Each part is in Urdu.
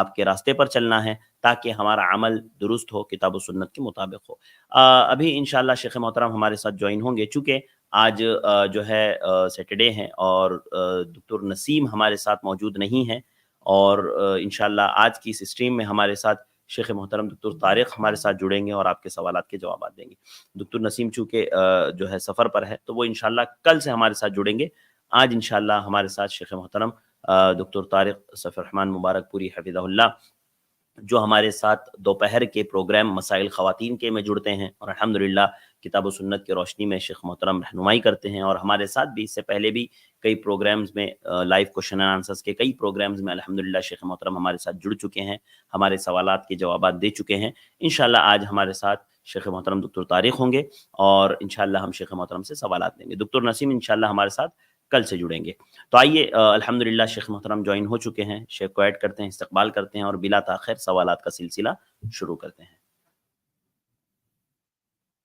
آپ کے راستے پر چلنا ہے تاکہ ہمارا عمل درست ہو، کتاب و سنت کے مطابق ہو۔ ابھی انشاءاللہ شیخ محترم ہمارے ساتھ جوائن ہوں گے، چونکہ آج جو ہے سیٹرڈے ہیں اور دکتر نسیم ہمارے ساتھ موجود نہیں ہیں، اور انشاءاللہ آج کی اس اسٹریم میں ہمارے ساتھ شیخ محترم دکتر طارق ہمارے ساتھ جڑیں گے اور آپ کے سوالات کے جوابات دیں گے۔ دکتر نسیم چونکہ جو ہے سفر پر ہے تو وہ انشاءاللہ کل سے ہمارے ساتھ جڑیں گے۔ آج انشاءاللہ ہمارے ساتھ شیخ محترم دکتر طارق سفی الرحمن مبارک پوری حفظہ اللہ، جو ہمارے ساتھ دوپہر کے پروگرام مسائل خواتین کے میں جڑتے ہیں، اور الحمدللہ کتاب و سنت کی روشنی میں شیخ محترم رہنمائی کرتے ہیں، اور ہمارے ساتھ بھی اس سے پہلے بھی کئی پروگرامز میں لائیو کوشچن اینڈ آنسرز کے کئی پروگرامز میں الحمدللہ شیخ محترم ہمارے ساتھ جڑ چکے ہیں، ہمارے سوالات کے جوابات دے چکے ہیں۔ انشاءاللہ آج ہمارے ساتھ شیخ محترم دکتر طارق ہوں گے اور انشاءاللہ ہم شیخ محترم سے سوالات لیں گے۔ دکتر نسیم انشاءاللہ ہمارے ساتھ کل سے جڑیں گے۔ تو آئیے الحمدللہ شیخ محترم جوائن ہو چکے ہیں، شیخ کو ایڈ کرتے ہیں، استقبال کرتے ہیں اور بلا تاخیر سوالات کا سلسلہ شروع کرتے ہیں۔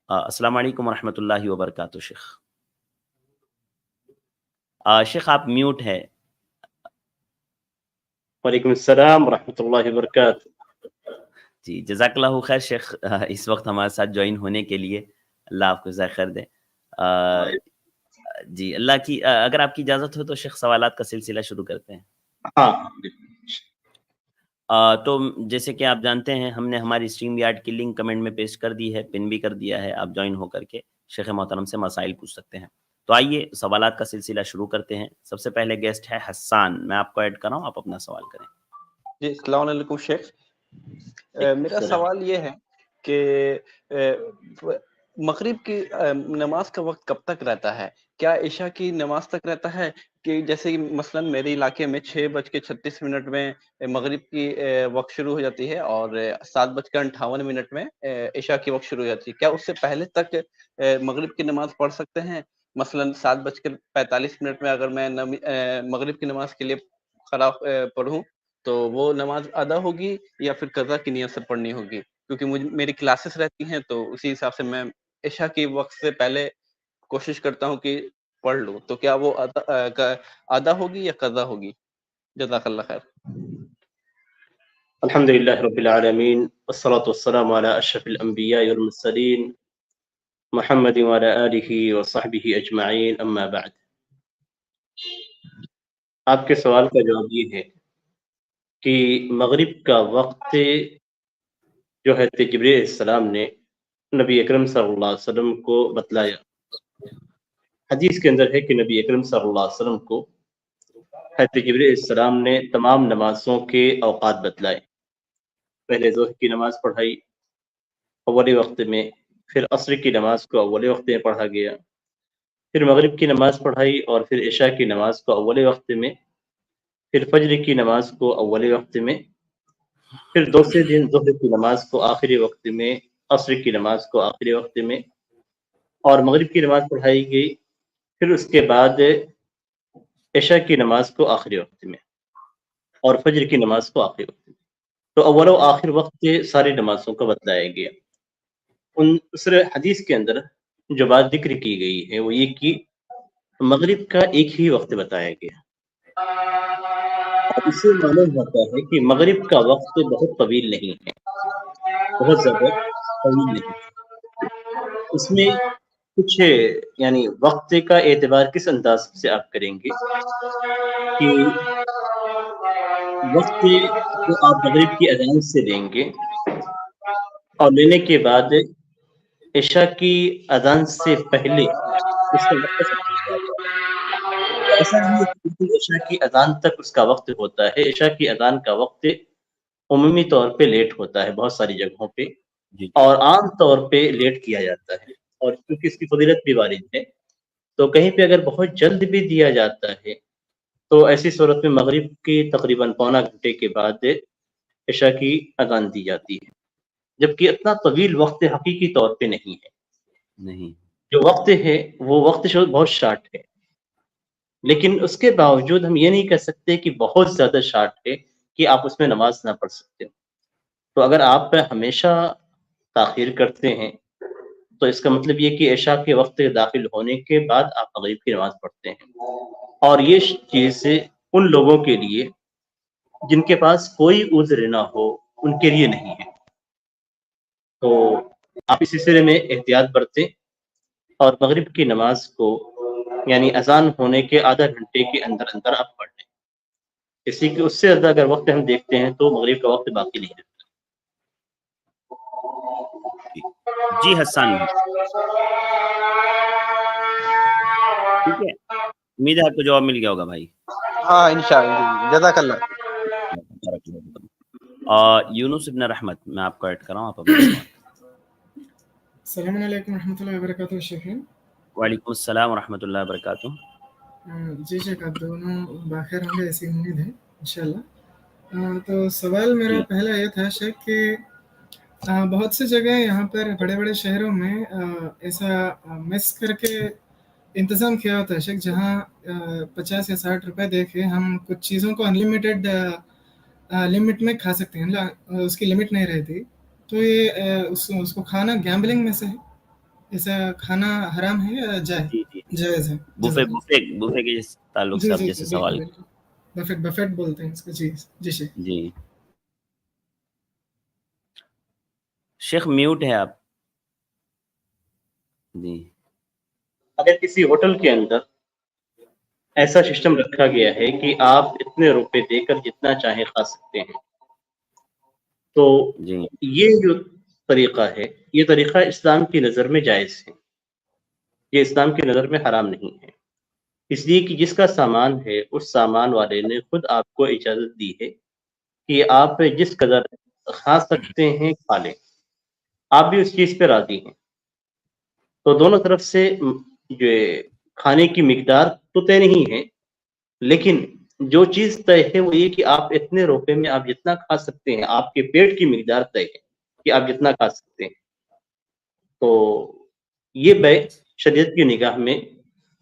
السلام علیکم ورحمۃ اللہ وبرکاتہ۔ شیخ شیخ آپ میوٹ ہے۔ وعلیکم السلام ورحمۃ اللہ وبرکاتہ۔ جی جزاک اللہ خیر شیخ، اس وقت ہمارے ساتھ جوائن ہونے کے لیے، اللہ آپ کو جزائے خیر دے۔ جی اللہ کی اگر آپ کی اجازت ہو تو شیخ سوالات کا سلسلہ شروع کرتے ہیں۔ ہاں تو جیسے کہ آپ جانتے ہیں ہم نے ہماری اسٹریم یارڈ کی لنک کمنٹ میں پیسٹ کر دی ہے، پن بھی کر دیا ہے، آپ جوائن ہو کر کے شیخ محترم سے مسائل پوچھ سکتے ہیں۔ تو آئیے سوالات کا سلسلہ شروع کرتے ہیں۔ سب سے پہلے گیسٹ ہے حسان، میں آپ کو ایڈ کر رہا ہوں، آپ اپنا سوال کریں۔ جی السلام علیکم شیخ، میرا سوال یہ ہے کہ مغرب کی نماز کا وقت کب تک رہتا ہے؟ کیا عشاء کی نماز تک رہتا ہے کہ جیسے کہ مثلا میرے علاقے میں 6:36 میں مغرب کی وقت شروع ہو جاتی ہے اور 7:58 میں عشاء کی وقت شروع ہو جاتی ہے، کیا اس سے پہلے تک مغرب کی نماز پڑھ سکتے ہیں؟ مثلا 7:45 میں اگر میں مغرب کی نماز کے لیے کھڑا پڑھوں تو وہ نماز ادا ہوگی یا پھر قضا کی نیت سے پڑھنی ہوگی؟ کیونکہ میری کلاسز رہتی ہیں تو اسی حساب سے میں عشاء کے وقت سے پہلے کوشش کرتا ہوں کہ پڑھ لوں، تو کیا وہ ادا ہوگی یا قضا ہوگی؟ جزاک اللہ خیر۔ الحمدللہ رب العالمین والصلاة والسلام علی اشرف الانبیاء والمرسلین محمد وعلی آلہ وصحبہ اجمعین، اما بعد۔ آپ کے سوال کا جواب یہ ہے کہ مغرب کا وقت جو ہے جبریل علیہ السلام نے نبی اکرم صلی اللہ علیہ وسلم کو بتلایا۔ حدیث کے اندر ہے کہ نبی اکرم صلی اللہ علیہ وسلم کو حضرت جبریل علیہ السلام نے تمام نمازوں کے اوقات بتلائے۔ پہلے ظہر کی نماز پڑھائی اول وقت میں، پھر عصر کی نماز کو اول وقت میں پڑھا گیا، پھر مغرب کی نماز پڑھائی اور پھر عشاء کی نماز کو اول وقت میں، پھر فجر کی نماز کو اول وقت میں، پھر دوسرے دن ظہر کی نماز کو آخری وقت میں، عصر کی نماز کو آخری وقت میں، اور مغرب کی نماز پڑھائی گئی، پھر اس کے بعد عشاء کی نماز کو آخری وقت میں اور فجر کی نماز کو آخری وقت میں۔ تو اول و آخر وقت ساری نمازوں کا بتلایا گیا۔ اس حدیث کے اندر جو بات ذکر کی گئی ہے وہ یہ کہ مغرب کا ایک ہی وقت بتایا گیا۔ اس سے معلوم ہوتا ہے کہ مغرب کا وقت بہت طویل نہیں ہے، بہت زیادہ طویل نہیں ہے۔ اس میں کچھ یعنی وقت کا اعتبار کس انداز سے آپ کریں گے کہ وقت کو آپ مغرب کی اذان سے لیں گے اور لینے کے بعد عشاء کی اذان سے پہلے اس کا وقت ایسا نہیں ہے کہ عشاء کی اذان تک اس کا وقت ہوتا ہے۔ عشاء کی اذان کا وقت عمومی طور پہ لیٹ ہوتا ہے بہت ساری جگہوں پہ، اور عام طور پہ لیٹ کیا جاتا ہے، اور کیونکہ اس کی فضیلت بھی وارد ہے تو کہیں پہ اگر بہت جلد بھی دیا جاتا ہے تو ایسی صورت میں مغرب کی تقریباً پونا گھنٹے کے بعد عشاء کی اذان دی جاتی ہے، جبکہ اتنا طویل وقت حقیقی طور پہ نہیں ہے۔ جو وقت ہے وہ وقت بہت شارٹ ہے، لیکن اس کے باوجود ہم یہ نہیں کہہ سکتے کہ بہت زیادہ شارٹ ہے کہ آپ اس میں نماز نہ پڑھ سکتے ہو۔ تو اگر آپ ہمیشہ تاخیر کرتے ہیں تو اس کا مطلب یہ کہ عشاء کے وقت داخل ہونے کے بعد آپ مغرب کی نماز پڑھتے ہیں، اور یہ چیز ان لوگوں کے لیے جن کے پاس کوئی عذر نہ ہو ان کے لیے نہیں ہے۔ تو آپ اس سلسلے میں احتیاط برتیں اور مغرب کی نماز کو یعنی اذان ہونے کے آدھا گھنٹے کے اندر اندر آپ پڑھ لیں، اسی کہ اس سے زیادہ اگر وقت ہم دیکھتے ہیں تو مغرب کا وقت باقی نہیں رہتا۔ جی حسان بھائی، ٹھیک ہے، امید ہے آپ کو جواب مل گیا ہوگا بھائی۔ ہاں انشاءاللہ، جزاک اللہ۔ یونس ابن رحمت، میں آپ کو ایڈ کر رہا ہوں، آپ اپنا سوال۔ السلام علیکم ورحمۃ اللہ وبرکاتہ شیخین۔ وعلیکم السلام ورحمۃ اللہ وبرکاتہ۔ جی شیخ، آپ دونوں باخیر ہوں گے ایسی امید ہے انشاءاللہ۔ تو سوال میرا پہلا یہ تھا شیخ کہ بہت سی جگہ یہاں پر بڑے بڑے شہروں میں ایسا میس کر کے انتظام کیا ہوتا ہے شیخ، جہاں 50 یا 60 روپے دے کے ہم کچھ چیزوں کو انلمیٹیڈ لمٹ میں کھا سکتے ہیں، اس کی لمٹ نہیں رہتی۔ تو یہ اس کو کھانا گیمبلنگ میں سے ہے؟ ایسا کھانا حرام ہے یا جی جی جائز ہے؟ بوفے کے تعلق سے آپ جیسے سوال، بفیٹ بولتے ہیں اس کو۔ جی جی شیخ۔ جی شیخ میوٹ ہے آپ۔ جی اگر کسی ہوٹل کے اندر ایسا سسٹم رکھا گیا ہے کہ آپ اتنے روپے دے کر جتنا چاہیں کھا سکتے ہیں، تو جی یہ جو طریقہ ہے، یہ طریقہ اسلام کی نظر میں جائز ہے، یہ اسلام کی نظر میں حرام نہیں ہے، اس لیے کہ جس کا سامان ہے اس سامان والے نے خود آپ کو اجازت دی ہے کہ آپ جس قدر کھا سکتے ہیں کھا لیں، آپ بھی اس چیز پہ راضی ہیں۔ تو دونوں طرف سے جو کھانے کی مقدار تو طے نہیں ہے، لیکن جو چیز طے ہے وہ یہ کہ آپ اتنے روپے میں آپ جتنا کھا سکتے ہیں، آپ کے پیٹ کی مقدار طے ہے کہ آپ جتنا کھا سکتے ہیں۔ تو یہ بے شریعت کی نگاہ میں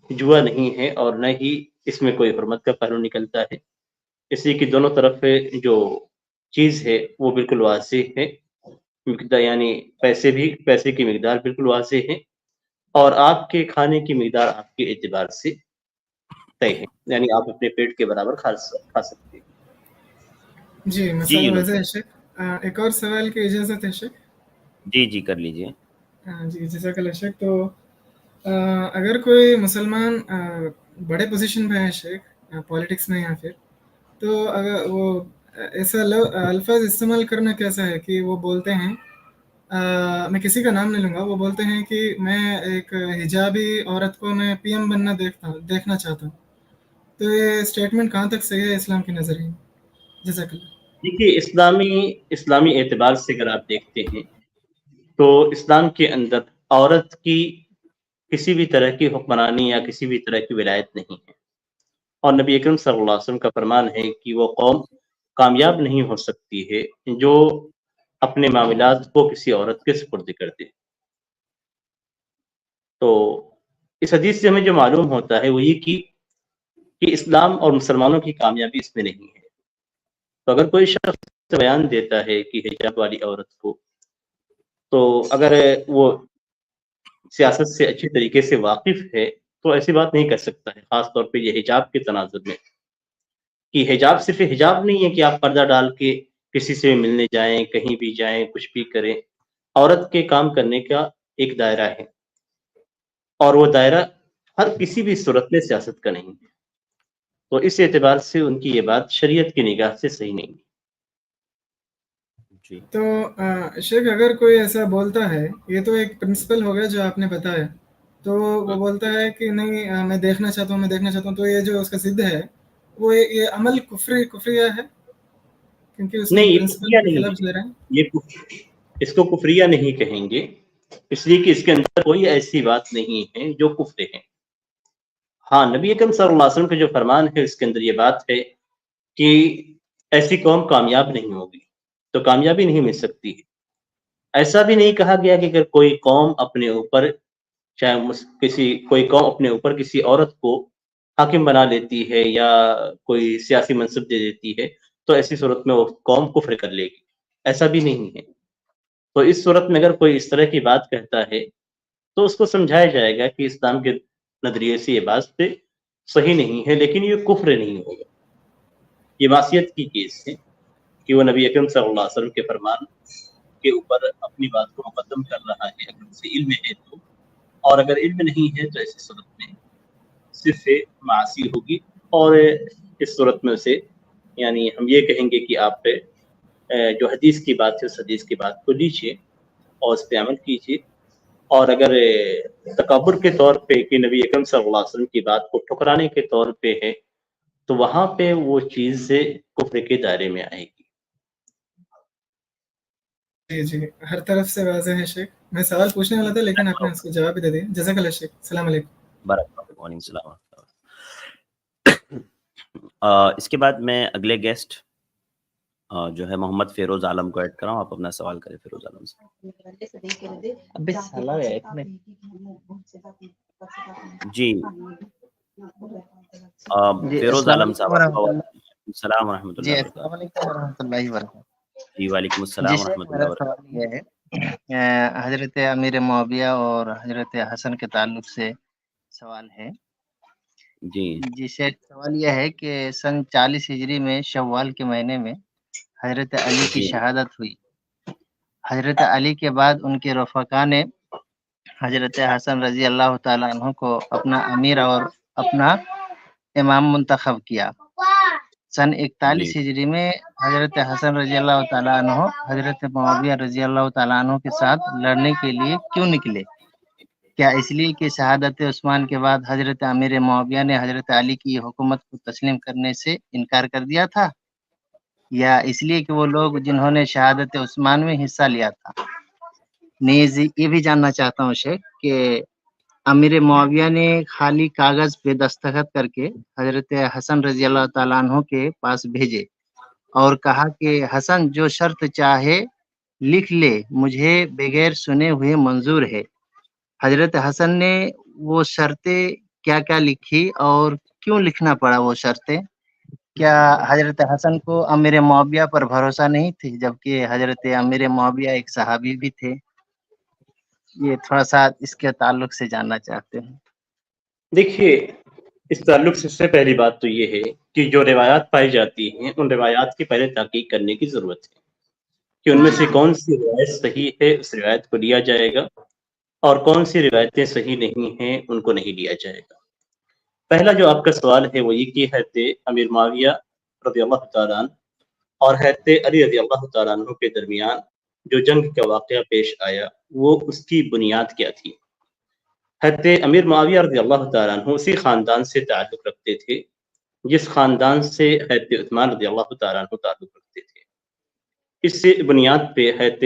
جوا نہیں ہے اور نہ ہی اس میں کوئی حرمت کا پہلو نکلتا ہے، اس لیے کہ دونوں طرف جو چیز ہے وہ بالکل واضح ہے، یعنی پیسے کی مقدار بالکل واضح ہے اور آپ کے کھانے کی مقدار آپ کے اعتبار سے طے ہے، یعنی آپ اپنے پیٹ کے برابر کھا سکتے ہیں۔ جی مسئلہ واضح ہے شیخ۔ ایک اور سوال کی اجازت ہے شیخ؟ جی کر لیجئے۔ جی جزاک اللہ شیخ۔ تو اگر کوئی مسلمان بڑے پوزیشن پہ ہے شیخ، پولیٹکس میں یا پھر، تو اگر وہ ایسا الفاظ استعمال کرنا کیسا ہے کہ وہ بولتے ہیں، میں کسی کا نام نہیں لوں گا، وہ بولتے ہیں کہ میں ایک حجابی عورت کو میں پی ایم بننا دیکھنا چاہتا ہوں، تو یہ اسٹیٹمنٹ کہاں تک صحیح ہے اسلام کے نظریے میں؟ جزاک اللہ۔ دیکھیے اسلامی اعتبار سے اگر آپ دیکھتے ہیں تو اسلام کے اندر عورت کی کسی بھی طرح کی حکمرانی یا کسی بھی طرح کی ولایت نہیں ہے، اور نبی اکرم صلی اللہ علیہ وسلم کا فرمان ہے کہ وہ قوم کامیاب نہیں ہو سکتی ہے جو اپنے معاملات کو کسی عورت کے سپرد کر دے۔ تو اس حدیث سے ہمیں جو معلوم ہوتا ہے وہ یہ کہ اسلام اور مسلمانوں کی کامیابی اس میں نہیں ہے۔ تو اگر کوئی شخص بیان دیتا ہے کہ حجاب والی عورت کو، تو اگر وہ سیاست سے اچھی طریقے سے واقف ہے تو ایسی بات نہیں کر سکتا ہے، خاص طور پہ یہ حجاب کے تناظر میں، کہ حجاب صرف حجاب نہیں ہے کہ آپ پردہ ڈال کے کسی سے ملنے جائیں، کہیں بھی جائیں، کچھ بھی کریں۔ عورت کے کام کرنے کا ایک دائرہ ہے اور وہ دائرہ ہر کسی بھی صورت میں سیاست کا نہیں ہے، تو اس اعتبار سے ان کی یہ بات شریعت کی نگاہ سے صحیح نہیں ہے۔ تو شیخ اگر کوئی ایسا بولتا ہے، یہ تو ایک پرنسپل ہو گیا جو آپ نے بتایا، تو وہ بولتا ہے کہ نہیں میں دیکھنا چاہتا ہوں، تو یہ جو اس کا ضد ہے وہ یہ عمل کفریہ ہے، کیونکہ اس نہیں، کے یہ پرنسپل کفریہ کے نہیں خلاف ہے، جا رہے ہیں۔ اس کو کفریہ نہیں کہیں گے، اس لیے کہ اس کے اندر کوئی ایسی بات نہیں ہے جو کفر ہے۔ ہاں، نبی اکرم صلی اللہ علیہ وسلم کا جو فرمان ہے اس کے اندر یہ بات ہے کہ ایسی قوم کامیاب نہیں ہوگی، تو کامیابی نہیں مل سکتی ہے۔ ایسا بھی نہیں کہا گیا کہ اگر کوئی قوم اپنے اوپر کوئی قوم اپنے اوپر کسی عورت کو حاکم بنا لیتی ہے یا کوئی سیاسی منصب دے دیتی ہے تو ایسی صورت میں وہ قوم کفر کر لے گی، ایسا بھی نہیں ہے۔ تو اس صورت میں اگر کوئی اس طرح کی بات کہتا ہے تو اس کو سمجھایا جائے گا کہ اسلام کے نظریے سے یہ بات صحیح نہیں ہے، لیکن یہ کفر نہیں ہوگا۔ یہ معصیت کی چیز ہے کہ وہ نبی اکرم صلی اللہ علیہ وسلم کے فرمان کے اوپر اپنی بات کو مقدم کر رہا ہے اگر اسے علم ہے تو، اور اگر علم نہیں ہے تو ایسی صورت میں صرف معاصی ہوگی، اور اس صورت میں اسے یعنی ہم یہ کہیں گے کہ آپ جو حدیث کی بات ہے اس حدیث کی بات کو لیجیے اور اس پہ عمل کیجیے، اور اگر تکبر کے طور پہ کہ نبی اکرم صلی اللہ علیہ وسلم کی بات کو ٹھکرانے کے طور پہ ہے تو وہاں پہ وہ چیز کفر کے دائرے میں آئے گی۔ جی جی، ہر طرف سے واضح ہے شیخ۔ میں سوال پوچھنے والا تھا لیکن آپ نے اس کو جواب بھی دے دیا۔ جزاک اللہ شیخ، السلام علیکم۔ وعلیکم السلام۔ اس کے بعد میں اگلے گیسٹ جو ہے محمد فیروز عالم کو ایڈ کر رہا ہوں، آپ اپنا سوال کریں فیروز عالم سے۔ جی فیروز عالم صاحب، السلام ورحمۃ اللہ وبرکاتہ۔ السلام علیکم ورحمۃ اللہ وبرکاتہ۔ جی وعلیکم السلام ورحمۃ اللہ وبرکاتہ۔ سوال یہ ہے، حضرت امیر معاویہ اور حضرت حسن کے تعلق سے سوال ہے۔ جی شیخ، سوال یہ ہے کہ سن 40 ہجری میں شوال کے مہینے میں حضرت علی کی شہادت ہوئی۔ حضرت علی کے بعد ان کے رفقا نے حضرت حسن رضی اللہ تعالیٰ عنہ کو اپنا امیر اور اپنا امام منتخب کیا۔ سن 41 ہجری میں حضرت حسن رضی اللہ تعالیٰ عنہ حضرت معاویہ رضی اللہ تعالیٰ عنہ کے ساتھ لڑنے کے لیے کیوں نکلے؟ کیا اس لیے کہ شہادت عثمان کے بعد حضرت امیر معاویہ نے حضرت علی کی حکومت کو تسلیم کرنے سے انکار کر دیا تھا، یا اس لیے کہ وہ لوگ جنہوں نے شہادت عثمان میں حصہ لیا تھا؟ نیز یہ بھی جاننا چاہتا ہوں شیخ کہ امیر معاویہ نے خالی کاغذ پہ دستخط کر کے حضرت حسن رضی اللہ تعالیٰ عنہ کے پاس بھیجے اور کہا کہ حسن جو شرط چاہے لکھ لے، مجھے بغیر سنے ہوئے منظور ہے۔ حضرت حسن نے وہ شرطیں کیا کیا لکھی اور کیوں لکھنا پڑا وہ شرطیں؟ کیا حضرت حسن کو امیر معاویہ پر بھروسہ نہیں تھی جبکہ حضرت امیر معاویہ ایک صحابی بھی تھے؟ یہ تھوڑا سا اس کے تعلق سے جاننا چاہتے ہیں۔ دیکھیے، اس تعلق سے پہلی بات تو یہ ہے کہ جو روایات پائی جاتی ہیں ان روایات کی پہلے تحقیق کرنے کی ضرورت ہے کہ ان میں سے کون سی روایت صحیح ہے، اس روایت کو لیا جائے گا، اور کون سی روایتیں صحیح نہیں ہیں ان کو نہیں لیا جائے گا۔ پہلا جو آپ کا سوال ہے وہ یہ کہ حضرت امیر معاویہ رضی اللہ تعالیٰ عنہ اور حضرت علی رضی اللہ تعالیٰ عنہ کے درمیان جو جنگ کا واقعہ پیش آیا وہ اس کی بنیاد کیا تھی؟ حضرت امیر معاویہ رضی اللہ تعالیٰ عنہ اسی خاندان سے تعلق رکھتے تھے جس خاندان سے حضرت عثمان رضی اللہ تعالیٰ عنہ تعلق رکھتے تھے۔ اس سے بنیاد پہ حضرت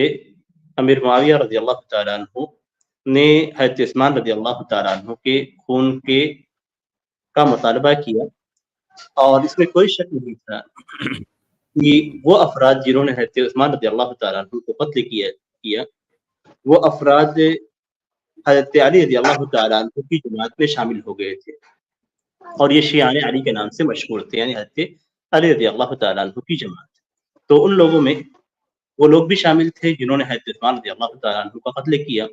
امیر معاویہ رضی اللہ تعالیٰ عنہ نے حضرت عثمان رضی اللہ تعالیٰ عنہ کے خون کا مطالبہ کیا، اور اس میں کوئی شک نہیں تھا کہ وہ افراد جنہوں نے حضرت عثمان رضی اللہ تعالیٰ عنہ کو قتل کیا وہ افراد حضرت علی رضی اللہ تعالیٰ عنہ کی جماعت میں شامل ہو گئے تھے، اور یہ شیعان علی کے نام سے مشہور تھے، یعنی حضرت علی رضی اللہ تعالیٰ عنہ کی جماعت۔ تو ان لوگوں میں وہ لوگ بھی شامل تھے جنہوں نے حضرت عثمان رضی اللہ تعالیٰ عنہ کا قتل کیا۔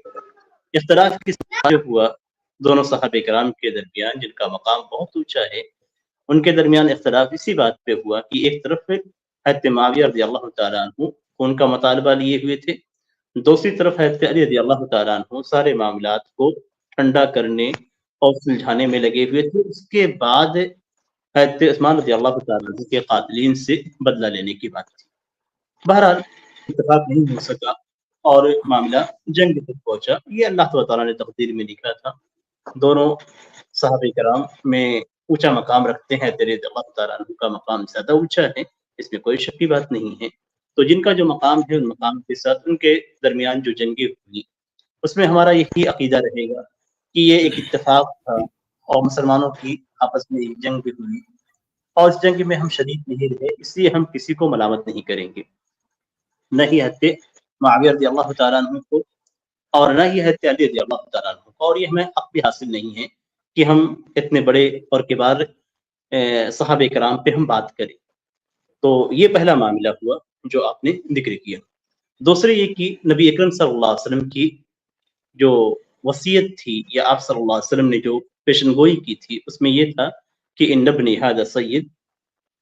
اختلاف کس بات پہ ہوا؟ دونوں صحابہ کرام کے درمیان جن کا مقام بہت اونچا ہے ان کے درمیان اختلاف اسی بات پہ ہوا کہ ایک طرف حضرت معاویہ رضی اللہ تعالیٰ عنہ ان کا مطالبہ لیے ہوئے تھے، دوسری طرف حضرت علی رضی اللہ تعالیٰ عنہ سارے معاملات کو ٹھنڈا کرنے اور سلجھانے میں لگے ہوئے تھے۔ اس کے بعد حضرت عثمان رضی اللہ تعالیٰ عنہ کے قاتلین سے بدلہ لینے کی بات تھی۔ بہرحال اتفاق نہیں ہو سکا اور معاملہ جنگ تک پہنچا۔ یہ اللہ تعالیٰ نے تقدیر میں لکھا تھا۔ دونوں صحابہ کرام میں اونچا مقام رکھتے ہیں، رضی اللہ تعالیٰ عنہ کا مقام زیادہ اونچا ہے، اس میں کوئی شک کی بات نہیں ہے۔ تو جن کا جو مقام ہے ان مقام کے ساتھ ان کے درمیان جو جنگیں ہوئی اس میں ہمارا یہی عقیدہ رہے گا کہ یہ ایک اتفاق تھا، اور مسلمانوں کی آپس میں ایک جنگ ہوئی اور اس جنگ میں ہم شریک نہیں رہے، اس لیے ہم کسی کو ملامت نہیں کریں گے، نہ ہی حضرت معاویہ رضی اللہ تعالیٰ عنہ کو اور نہ ہی حضرت علی رضی اللہ تعالیٰ عنہ کو، اور یہ ہمیں حق بھی حاصل نہیں ہے کہ ہم اتنے بڑے اور کبار صحابہ کرام پہ ہم بات کریں۔ تو یہ پہلا معاملہ ہوا جو آپ نے ذکر کیا۔ دوسرے یہ کہ نبی اکرم صلی اللہ علیہ وسلم کی جو وصیت تھی یا آپ صلی اللہ علیہ وسلم نے جو پیشن گوئی کی تھی اس میں یہ تھا کہ ان ابنی ھذا سید،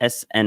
SN,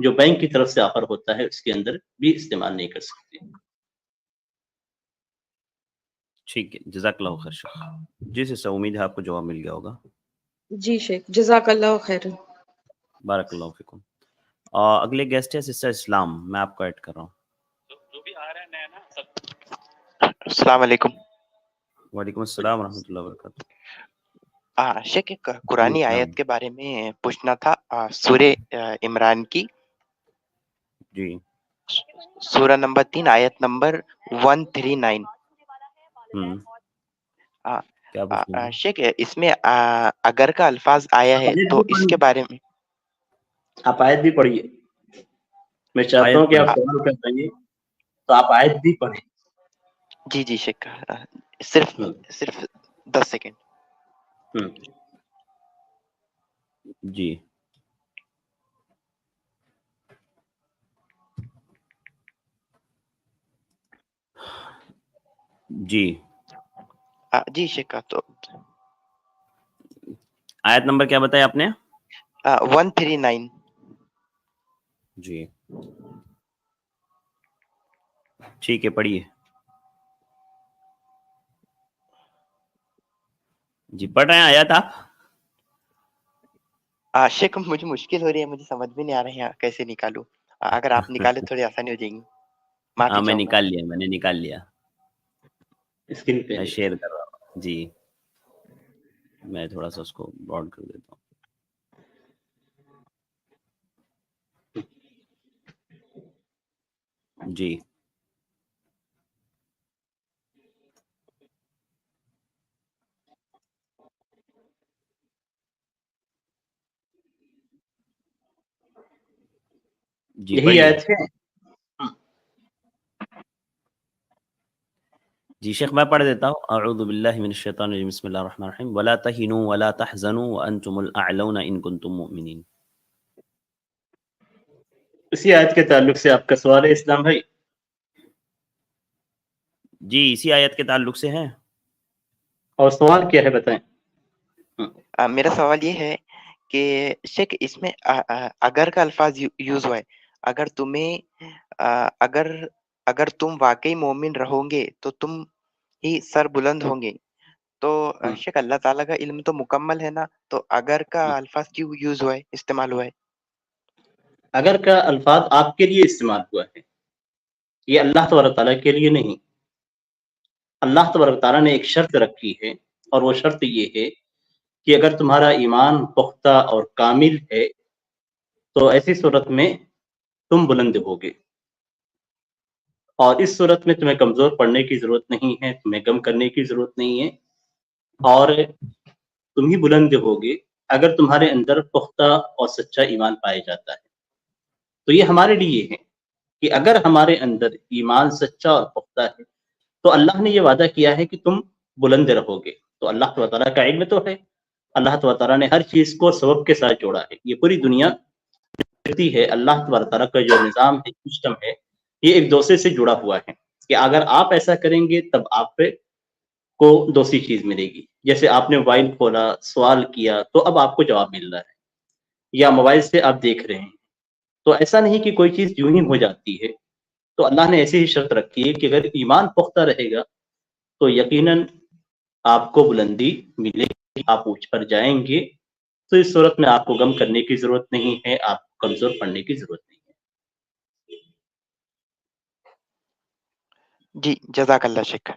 جو بینک کی طرف سے آفر ہوتا ہے اس کے اندر بھی استعمال نہیں کر سکتے. ٹھیک ہے، جزاک اللہ خیر شیخ. جی سسٹر، امید ہے آپ کو جواب مل گیا ہوگا. جی شیخ، جزاک اللہ خیر. بارک اللہ فیکم. اگلے گیسٹ ہے سسٹر اسلام، میں آپ کو ایڈ کر رہا ہوں. السلام علیکم. وعلیکم السلام ورحمۃ اللہ وبرکاتہ. شیخ ایک قرآنی آیت کے بارے میں پوچھنا تھا، سورہ عمران کی. جی. سورہ نمبر 3 آیت نمبر 139. کیا پوچھنا ہے شیخ اس میں اگر کا الفاظ آیا ہے تو اس کے بارے میں آپ آیت بھی پڑھیے. میں چاہتا ہوں کہ آپ سوال کر پائیے تو آپ آیت بھی پڑھیں. جی جی شیخ، صرف 10 سیکنڈ. جی. جی جی شیخ، تو آیت نمبر کیا بتایا آپ نے؟ 139. جی ٹھیک ہے، پڑھیے. جی پڑھ رہے ہیں آیات آپ؟ شیخ مجھے مشکل ہو رہی ہے، مجھے سمجھ میں نہیں آ رہا ہے کیسے نکالوں. اگر آپ نکالے تھوڑی آسانی ہو جائے گی. ہاں میں نکال لیا، میں نے نکال لیا. اسکرین پہ میں شیئر کر رہا ہوں. جی میں تھوڑا سا اس کو براڈ کر دیتا ہوں. جی جی یہی پڑھیے. آیت ہے. جی شیخ میں پڑھ دیتا ہوں. اعوذ باللہ من الشیطان الرجیم، بسم اللہ الرحمن الرحیم. ولا تہنوا ولا تحزنوا وانتم الاعلون ان کنتم مؤمنین. اسی آیت کے تعلق سے آپ کا سوال ہے اسلام بھائی؟ جی اسی آیت کے تعلق سے ہے. اور سوال کیا ہے بتائیں. میرا سوال یہ ہے کہ شیخ اس میں اگر کا الفاظ یوز ہوا ہے. اگر تمہیں اگر تم واقعی مومن رہو گے تو تم ہی سر بلند ہوں گے. تو شیخ اللہ تعالیٰ کا علم تو مکمل ہے نا، تو اگر کا الفاظ کیوں یوز ہوا ہے، استعمال ہوا ہے؟ اگر کا الفاظ آپ کے لیے استعمال ہوا ہے، یہ اللہ تبارک تعالیٰ کے لیے نہیں. اللہ تبارک تعالیٰ نے ایک شرط رکھی ہے، اور وہ شرط یہ ہے کہ اگر تمہارا ایمان پختہ اور کامل ہے تو ایسی صورت میں تم بلند ہوگے. اور اس صورت میں تمہیں کمزور پڑنے کی ضرورت نہیں ہے، تمہیں غم کرنے کی ضرورت نہیں ہے، اور تم ہی بلند ہوگے اگر تمہارے اندر پختہ اور سچا ایمان پایا جاتا ہے. تو یہ ہمارے لیے ہے کہ اگر ہمارے اندر ایمان سچا اور پختہ ہے تو اللہ نے یہ وعدہ کیا ہے کہ تم بلند رہو گے. تو اللہ تعالیٰ کا علم تو ہے، اللہ تعالیٰ نے ہر چیز کو سبب کے ساتھ جوڑا ہے. یہ پوری دنیا ہے، اللہ تعالیٰ کا جو نظام ہے، سسٹم ہے، یہ ایک دوسرے سے جڑا ہوا ہے کہ اگر آپ ایسا کریں گے تب آپ پہ کو دوسری چیز ملے گی. جیسے آپ نے موبائل کھولا، سوال کیا، تو اب آپ کو جواب مل رہا ہے، یا موبائل سے آپ دیکھ رہے ہیں. تو ایسا نہیں کہ کوئی چیز یوں ہی ہو جاتی ہے. تو اللہ نے ایسی ہی شرط رکھی ہے کہ اگر ایمان پختہ رہے گا تو یقیناً آپ کو بلندی ملے گی، آپ اوپر پر جائیں گے. تو اس صورت میں آپ کو غم کرنے کی ضرورت نہیں ہے، آپ کو کمزور پڑنے کی ضرورت نہیں ہے. جی جزاک اللہ شیخ.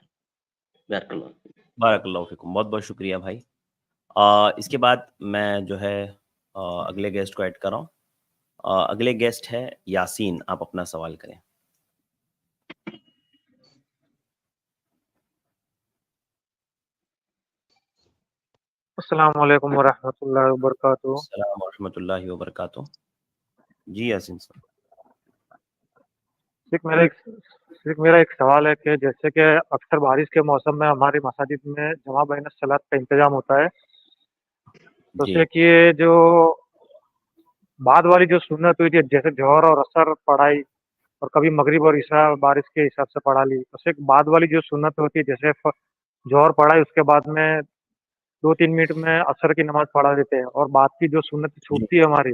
بارک اللہ فیکم، بہت بہت شکریہ بھائی. اس کے بعد میں جو ہے اگلے گیسٹ کو ایڈ کر رہا ہوں. اگلے گیسٹ ہے یاسین، آپ اپنا سوال کریں. السلام علیکم ورحمۃ اللہ وبرکاتہ. السلام ورحمۃ اللہ وبرکاتہ. جی یاسین صاحب. میرا ایک سوال ہے کہ جیسے کہ اکثر بارش کے موسم میں ہماری مساجد میں جمع بین الصلاۃ کا انتظام ہوتا ہے، تو جی. سے کہ جو بعد والی جو سنت ہوئی تھی جیسے جوہر اور عصر پڑھائی، اور کبھی مغرب اور عشاء بارش کے حساب سے پڑھا لی، تو سے بعد والی جو سنت ہوتی ہے جیسے جوہر پڑھائی اس کے بعد میں 2-3 منٹ میں عصر کی نماز پڑھا دیتے ہیں، اور بعد کی جو سنت چھوٹتی ہے ہماری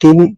3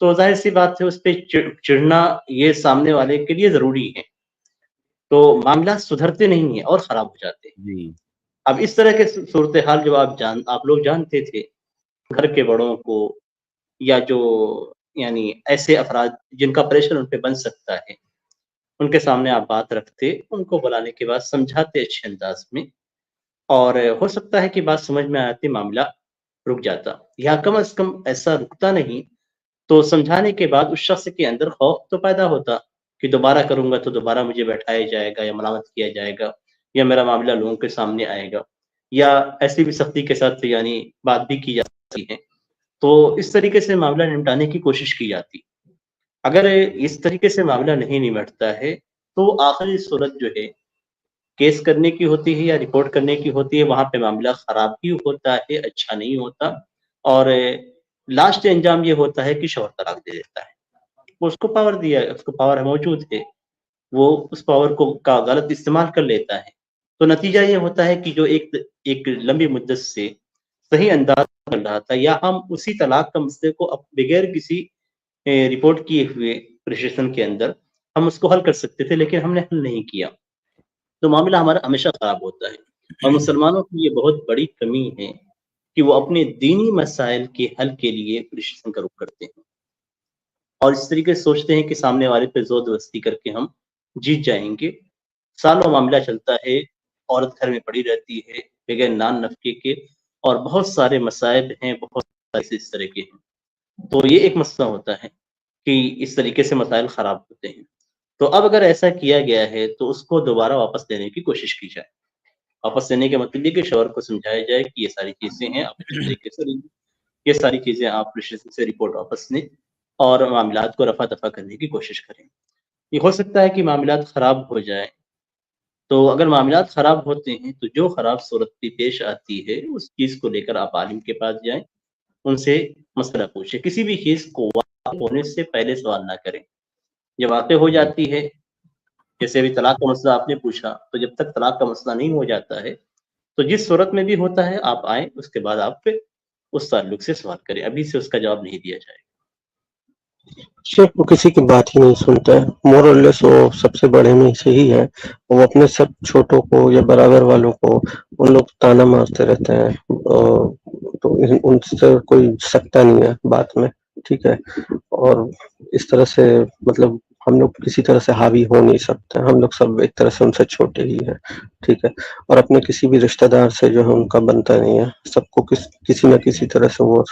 تو ظاہر سی بات ہے اس پہ چڑھنا یہ سامنے والے کے لیے ضروری ہے، تو معاملات سدھرتے نہیں ہیں اور خراب ہو جاتے ہیں۔ جی اب اس طرح کے صورتحال جو آپ لوگ جانتے تھے، گھر کے بڑوں کو یا جو یعنی ایسے افراد جن کا پریشر ان پہ بن سکتا ہے، ان کے سامنے آپ بات رکھتے، ان کو بلانے کے بعد سمجھاتے اچھے انداز میں، اور ہو سکتا ہے کہ بات سمجھ میں آتی، معاملہ رک جاتا، یا کم از کم ایسا رکتا نہیں تو سمجھانے کے بعد اس شخص کے اندر خوف تو پیدا ہوتا کہ دوبارہ کروں گا تو دوبارہ مجھے بیٹھایا جائے گا یا ملامت کیا جائے گا یا میرا معاملہ لوگوں کے سامنے آئے گا، یا ایسی بھی سختی کے ساتھ یعنی بات بھی کی جاتی ہے، تو اس طریقے سے معاملہ نمٹانے کی کوشش کی جاتی۔ اگر اس طریقے سے معاملہ نہیں نمٹتا ہے تو آخری صورت جو ہے کیس کرنے کی ہوتی ہے یا رپورٹ کرنے کی ہوتی ہے، وہاں پہ معاملہ خراب ہی ہوتا ہے، اچھا نہیں ہوتا، اور لاسٹ انجام یہ ہوتا ہے کہ شوہر طلاق دے دیتا ہے۔ وہ اس کو پاور دیا ہے، اس کو پاور موجود ہے، وہ اس پاور کو کا غلط استعمال کر لیتا ہے، تو نتیجہ یہ ہوتا ہے کہ جو ایک لمبی مدت سے صحیح انداز چل رہا تھا، یا ہم اسی طلاق کا مسئلے کو بغیر کسی رپورٹ کیے ہوئے پریشن کے اندر ہم اس کو حل کر سکتے تھے، لیکن ہم نے حل نہیں کیا، تو معاملہ ہمارا ہمیشہ خراب ہوتا ہے۔ اور مسلمانوں کی یہ بہت بڑی کمی ہے کہ وہ اپنے دینی مسائل کے حل کے لیے پریشن کا رخ کرتے ہیں، اور اس طریقے سے سوچتے ہیں کہ سامنے والے پہ زور زبردستی کر کے ہم جیت جائیں گے۔ سالوں معاملہ چلتا ہے، عورت گھر میں پڑی رہتی ہے بغیر نان نفقے کے، اور بہت سارے مسائب ہیں، بہت سارے اس طرح کے ہیں، تو یہ ایک مسئلہ ہوتا ہے کہ اس طریقے سے مسائل خراب ہوتے ہیں۔ تو اب اگر ایسا کیا گیا ہے تو اس کو دوبارہ واپس لینے کی کوشش کی جائے۔ واپس لینے کا مطلب یہ کہ شوہر کو سمجھایا جائے کہ یہ ساری چیزیں ہیں، آپ اس طریقے سے یہ ساری چیزیں آپ پریشن سے رپورٹ واپس لیں اور معاملات کو رفع دفع کرنے کی کوشش کریں۔ یہ ہو سکتا ہے کہ معاملات خراب ہو جائیں، تو اگر معاملات خراب ہوتے ہیں تو جو خراب صورت بھی پیش آتی ہے اس چیز کو لے کر آپ عالم کے پاس جائیں، ان سے مسئلہ پوچھیں، کسی بھی چیز کو واقع ہونے سے پہلے سوال نہ کریں۔ جب واقع ہو جاتی ہے، جیسے ابھی طلاق کا مسئلہ آپ نے پوچھا، تو جب تک طلاق کا مسئلہ نہیں ہو جاتا ہے تو جس صورت میں بھی ہوتا ہے آپ آئیں، اس کے بعد آپ پہ اس تعلق سے سوال کریں، ابھی سے اس کا جواب نہیں دیا جائے گا۔ شیخ وہ کسی کی بات ہی نہیں سنتا ہے، مور اور لیس وہ سب سے بڑے میں سے ہی ہے، وہ اپنے سب چھوٹوں کو یا برابر والوں کو ان لوگ تانا مارتے رہتے ہیں، تو ان سے کوئی سکتا نہیں ہے بات میں، ٹھیک ہے، اور اس طرح سے مطلب ہم لوگ کسی طرح سے حاوی ہو نہیں سکتے، ہم لوگ سب ایک طرح سے ان سے چھوٹے ہی ہیں، ٹھیک ہے، اور اپنے کسی بھی رشتہ دار سے جو ہے ان کا بنتا نہیں ہے، سب کو کسی نہ کسی طرح سے وہ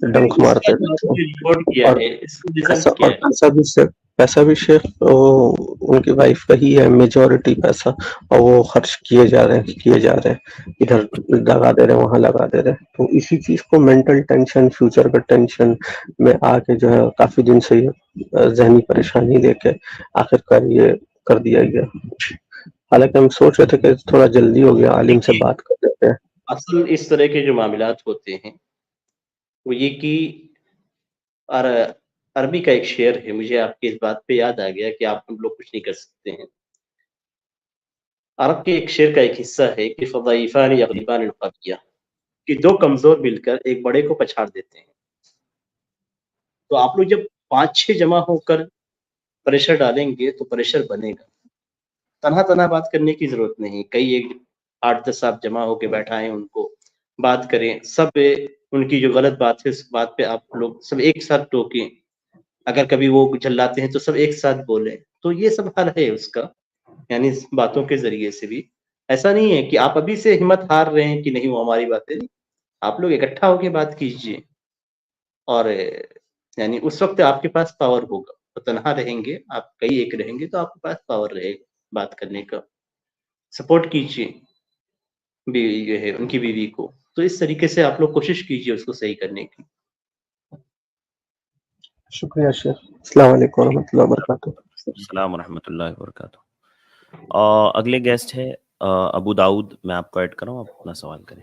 ڈنک اس مارتے کا جو رہتے آپ نے ہیں، رپورٹ کیا اور ہے اس کا ریزلٹ کیا ہے؟ پیسہ بھی شیخ ان کی وائف کا ہی ہے، میجورٹی پیسہ، اور وہ خرچ کیے جا رہے ہیں، ادھر لگا دے رہے ہیں، وہاں لگا دے رہے ہیں، تو اسی چیز کو مینٹل ٹینشن، فیوچر کا ٹینشن میں آ کے جو ہے کافی دن سے یہ ذہنی پریشانی لے کے آخرکار یہ کر دیا گیا۔ حالانکہ ہم سوچ رہے تھے کہ تھوڑا جلدی ہو گیا، عالم سے بات کر لیتے ہیں۔ اصل اس طرح کے جو معاملات ہوتے ہیں وہ یہ کہ عربی کا ایک شعر ہے، مجھے آپ کی اس بات پہ یاد آ گیا کہ آپ ہم لوگ کچھ نہیں کر سکتے ہیں۔ عرب کے ایک شعر کا ایک حصہ ہے کہ فضائفان یغلبان القویہ، کہ دو کمزور مل کر ایک بڑے کو پچھاڑ دیتے ہیں۔ تو آپ لوگ جب 5-6 جمع ہو کر پریشر ڈالیں گے تو پریشر بنے گا، تنہا تنہا بات کرنے کی ضرورت نہیں، کئی 8-10 آپ جمع ہو کے بیٹھائیں، ان کو بات کریں، سب ان کی جو غلط بات ہے اس بات پہ آپ لوگ سب ایک ساتھ ٹوکیں، اگر کبھی وہ جھلاتے ہیں تو سب ایک ساتھ بولیں، تو یہ سب حل ہے اس کا، یعنی باتوں کے ذریعے سے بھی۔ ایسا نہیں ہے کہ آپ ابھی سے ہمت ہار رہے ہیں کہ نہیں وہ ہماری باتیں، آپ لوگ اکٹھا ہو کے بات کیجئے، اور یعنی اس وقت آپ کے پاس پاور ہوگا، تو تنہا رہیں گے آپ، کئی ایک رہیں گے تو آپ کے پاس پاور رہے گا بات کرنے کا۔ سپورٹ کیجئے بیوی جو ہے ان کی بیوی کو، تو اس طریقے سے آپ لوگ کوشش کیجئے اس کو صحیح کرنے کی۔ شکریہ شیخ، السلام علیکم ورحمۃ اللہ وبرکاتہ۔ السلام ورحمۃ اللہ وبرکاتہ۔ اگلے گیسٹ ہے ابو داؤد، میں آپ کو ایڈ کروں، آپ اپنا سوال کریں۔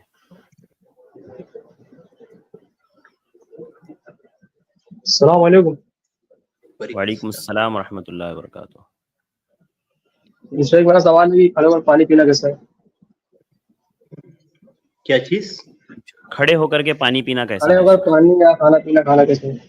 السلام علیکم۔ وعلیکم السلام ورحمۃ اللہ وبرکاتہ۔ اس وقت میرا سوال بھی کھڑے اور پانی پینا کیسا ہے؟ کیا چیز؟ کھڑے ہو کر کے پانی پینا کیسا کھڑے ہے؟ ہو کر پانی یا کھانا پینا کھانا کیسا ہے؟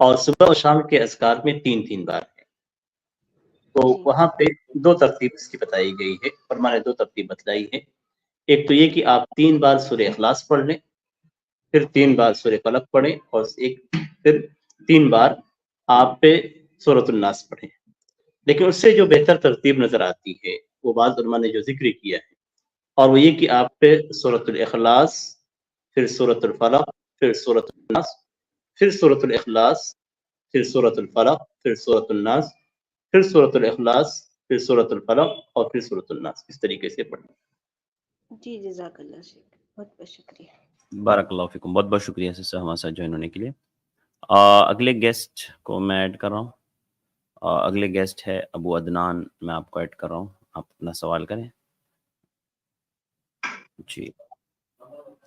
اور صبح اور شام کے اذکار میں 3 بار ہے. تو وہاں پہ 2 ترتیب اس کی بتائی گئی ہے، فرمان نے 2 ترتیب بتلائی ہے. ایک تو یہ کہ آپ 3 بار سورہ اخلاص پڑھ لیں، پھر 3 بار سورہ فلق پڑھیں، اور پھر 3 بار آپ پہ سورۃ الناس پڑھیں. لیکن اس سے جو بہتر ترتیب نظر آتی ہے وہ بعض علماء نے جو ذکر کیا ہے، اور وہ یہ کہ آپ پہ سورۃ الاخلاص، پھر سورۃ الفلق، پھر سورۃ الناس، پھر سورۃ الاخلاص، پھر سورۃ الفلق، پھر سورۃ الناس، پھر سورۃ الاخلاص، پھر سورۃ الفلق، اور پھر سورۃ الناس، اس طریقے سے پڑھیں. جی جزاک اللہ شیخ، بہت بہت شکریہ. بارک اللہ فیکم، بہت بہت شکریہ سسٹر ہمارے ساتھ جوائن ہونے کے لیے. اگلے گیسٹ کو میں ایڈ کر رہا ہوں. اگلے گیسٹ ہے ابو عدنان، میں آپ کو ایڈ کر رہا ہوں، آپ اپنا سوال کریں. جی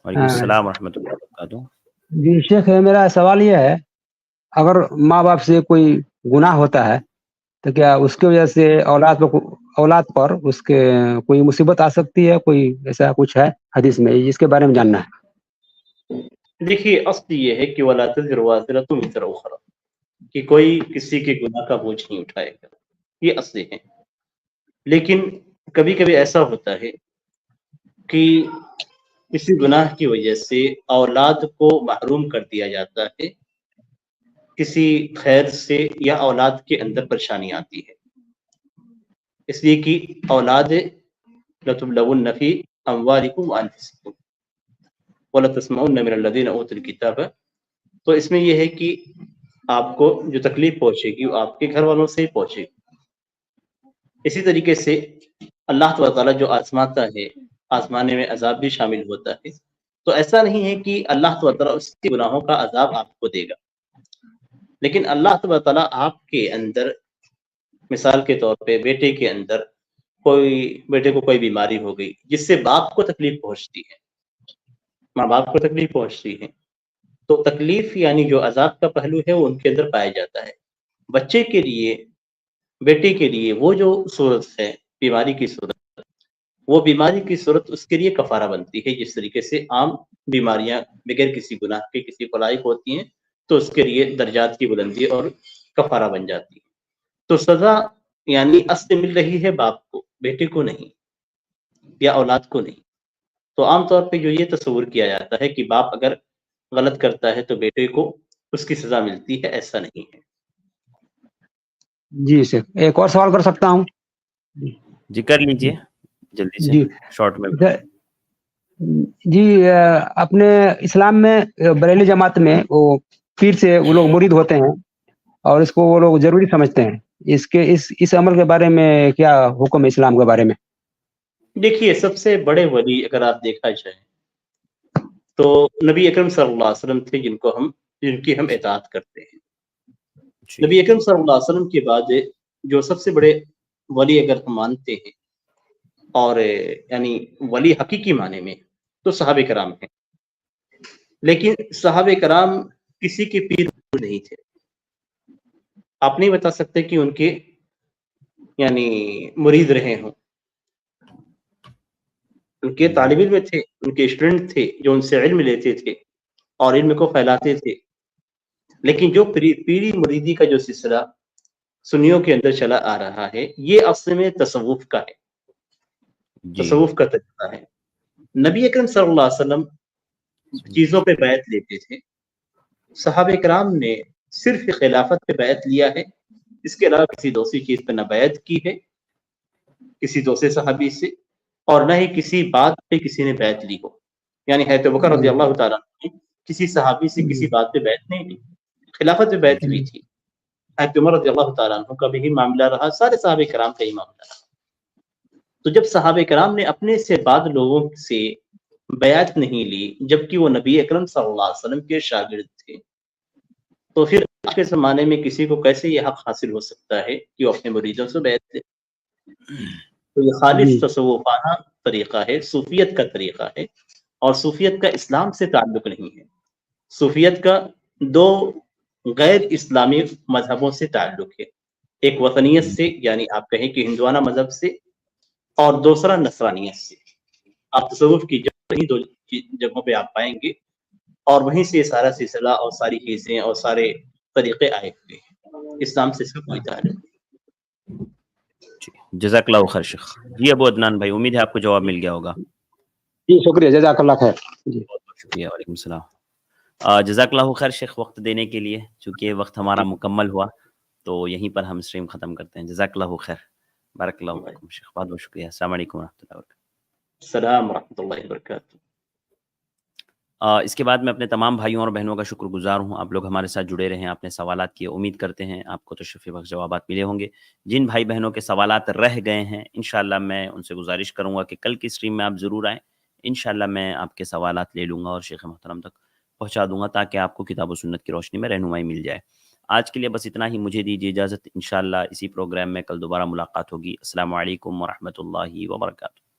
وعلیکم السلام ورحمۃ اللہ وبرکاتہ. جی شیخ، میرا سوال یہ ہے، اگر ماں باپ سے کوئی گناہ ہوتا ہے تو کیا اس کی وجہ سے اولاد پر اس کے کوئی مصیبت آ سکتی ہے؟ کوئی ایسا کچھ ہے حدیث میں جس کے بارے میں جاننا ہے؟ دیکھیے اصل یہ ہے کہ وَلَا تَزِرُ وَازِرَةٌ وِزْرَ أُخْرَىٰ، کہ کوئی کسی کے گناہ کا بوجھ نہیں اٹھائے گا، یہ اصل ہے. لیکن کبھی کبھی ایسا ہوتا ہے کہ کسی گناہ کی وجہ سے اولاد کو محروم کر دیا جاتا ہے کسی خیر سے، یا اولاد کے اندر پریشانی آتی ہے. اس لیے کہ اولاد لَتُبْلَوُنَّ فِي أَمْوَالِكُمْ وَأَنفُسِكُمْ وَلَتَسْمَعُنَّ مِنَ الَّذِينَ أُوتُوا الْكِتَابَ. تو اس میں یہ ہے کہ آپ کو جو تکلیف پہنچے گی وہ آپ کے گھر والوں سے ہی پہنچے گی. اسی طریقے سے اللہ تعالیٰ جو آزماتا ہے، آزمانے میں عذاب بھی شامل ہوتا ہے. تو ایسا نہیں ہے کہ اللہ تعالیٰ اس کے گناہوں کا عذاب آپ کو دے گا، لیکن اللہ تعالیٰ آپ کے اندر، مثال کے طور پہ بیٹے کے اندر بیٹے کو کوئی بیماری ہو گئی جس سے باپ کو تکلیف پہنچتی ہے، ماں باپ کو تکلیف پہنچتی ہے، تو تکلیف یعنی جو عذاب کا پہلو ہے وہ ان کے اندر پایا جاتا ہے. بچے کے لیے، بیٹے کے لیے وہ جو صورت ہے بیماری کی صورت، وہ بیماری کی صورت اس کے لیے کفارہ بنتی ہے. جس طریقے سے عام بیماریاں بغیر کسی گناہ کے کسی کو لاحق ہوتی ہیں تو اس کے لیے درجات کی بلندی اور کفارہ بن جاتی ہے. تو سزا یعنی اصل مل رہی ہے باپ کو، بیٹے کو نہیں، یا اولاد کو نہیں. تو عام طور پہ جو یہ تصور کیا جاتا ہے کہ باپ اگر غلط کرتا ہے تو بیٹے کو اس کی سزا ملتی ہے، ایسا نہیں ہے. جی شیخ، ایک اور سوال کر سکتا ہوں؟ جی کر لیجئے جلدی سے، جی شارٹ میں. جی اپنے اسلام میں بریلی جماعت میں وہ پیر سے وہ لوگ مرید ہوتے ہیں اور اس کو وہ لوگ ضروری سمجھتے ہیں. اس عمل کے بارے میں کیا حکم ہے اسلام کے بارے میں؟ دیکھیے سب سے بڑے ولی اگر آپ دیکھا جائے تو نبی اکرم صلی اللہ علیہ وسلم تھے، جن کی ہم اطاعت کرتے ہیں. نبی اکرم صلی اللہ علیہ وسلم کے بعد جو سب سے بڑے ولی اگر ہم مانتے ہیں، اور یعنی ولی حقیقی معنی میں، تو صحابہ کرام ہیں. لیکن صحابہ کرام کسی کے پیر نہیں تھے. آپ نہیں بتا سکتے کہ ان کے یعنی مرید رہے ہوں. ان کے طالب علم تھے، ان کے اسٹوڈنٹ تھے جو ان سے علم لیتے تھے اور علم کو پھیلاتے تھے. لیکن جو پیری مریدی کا جو سلسلہ سنیوں کے اندر چلا آ رہا ہے، یہ اصل میں تصوف کا ہے، تصوف کا طریقہ ہے. نبی اکرم صلی اللہ علیہ وسلم چیزوں پہ بیعت لیتے تھے. صحابہ کرام نے صرف خلافت پہ بیعت لیا ہے، اس کے علاوہ کسی دوسری چیز پہ نہ بیعت کی ہے کسی دوسرے صحابی سے، اور نہ ہی کسی بات پہ کسی نے بیعت لی ہو. یعنی حضرت ابوبکر رضی اللہ تعالیٰ نے کسی صحابی سے کسی بات پہ بیعت نہیں لی، خلافت پہ بیعت لی تھی. حضرت عمر رضی اللہ تعالیٰ عنہ کا بھی معاملہ رہا، سارے صحابہ کرام کا ہی معاملہ رہا. تو جب صحابہ کرام نے اپنے سے بعد لوگوں سے بیعت نہیں لی جبکہ وہ نبی اکرم صلی اللہ علیہ وسلم کے شاگرد تھے، تو پھر آج کے زمانے میں کسی کو کیسے یہ حق حاصل ہو سکتا ہے کہ وہ اپنے مریدوں سے بیعت لے؟ تو یہ خالص تصوفانہ طریقہ ہے، صوفیت کا طریقہ ہے، اور صوفیت کا اسلام سے تعلق نہیں ہے. صوفیت کا 2 غیر اسلامی مذہبوں سے تعلق ہے، ایک وطنیت سے، یعنی آپ کہیں کہ ہندوانہ مذہب سے، اور دوسرا نصرانیت سے. آپ تصوف کی وہی 2 جگہوں پہ آپ پائیں گے، اور وہیں سے سارا سلسلہ اور ساری چیزیں اور سارے طریقے آئے ہوئے ہیں، اسلام سے اس کا کوئی تعلق نہیں۔ جزاک اللہ خیر شیخ۔ جی ابو عدنان بھائی، امید ہے آپ کو جواب مل گیا ہوگا۔ جی شکریہ، جزاک اللہ خیر۔ جی بہت بہت شکریہ، وعلیکم السلام۔ جزاک اللہ خیر شیخ وقت دینے کے لیے، چونکہ وقت ہمارا مکمل ہوا تو یہیں پر ہم اسٹریم ختم کرتے ہیں۔ جزاک اللہ خیر، بارک اللہ فیکم شیخ، بہت بہت شکریہ۔ السلام علیکم ورحمۃ اللہ وبرکاتہ۔ السلام ورحمۃ اللہ وبرکاتہ۔ اس کے بعد میں اپنے تمام بھائیوں اور بہنوں کا شکر گزار ہوں، آپ لوگ ہمارے ساتھ جڑے رہیں، آپ نے سوالات کیے، امید کرتے ہیں آپ کو تشریف بخش جوابات ملے ہوں گے۔ جن بھائی بہنوں کے سوالات رہ گئے ہیں انشاءاللہ میں ان سے گزارش کروں گا کہ کل کی اسٹریم میں آپ ضرور آئیں، انشاءاللہ میں آپ کے سوالات لے لوں گا اور شیخ محترم تک پہنچا دوں گا تاکہ آپ کو کتاب و سنت کی روشنی میں رہنمائی مل جائے۔ آج کے لیے بس اتنا ہی، مجھے دیجیے اجازت، انشاءاللہ اسی پروگرام میں کل دوبارہ ملاقات ہوگی۔ السلام علیکم ورحمۃ اللہ وبرکاتہ۔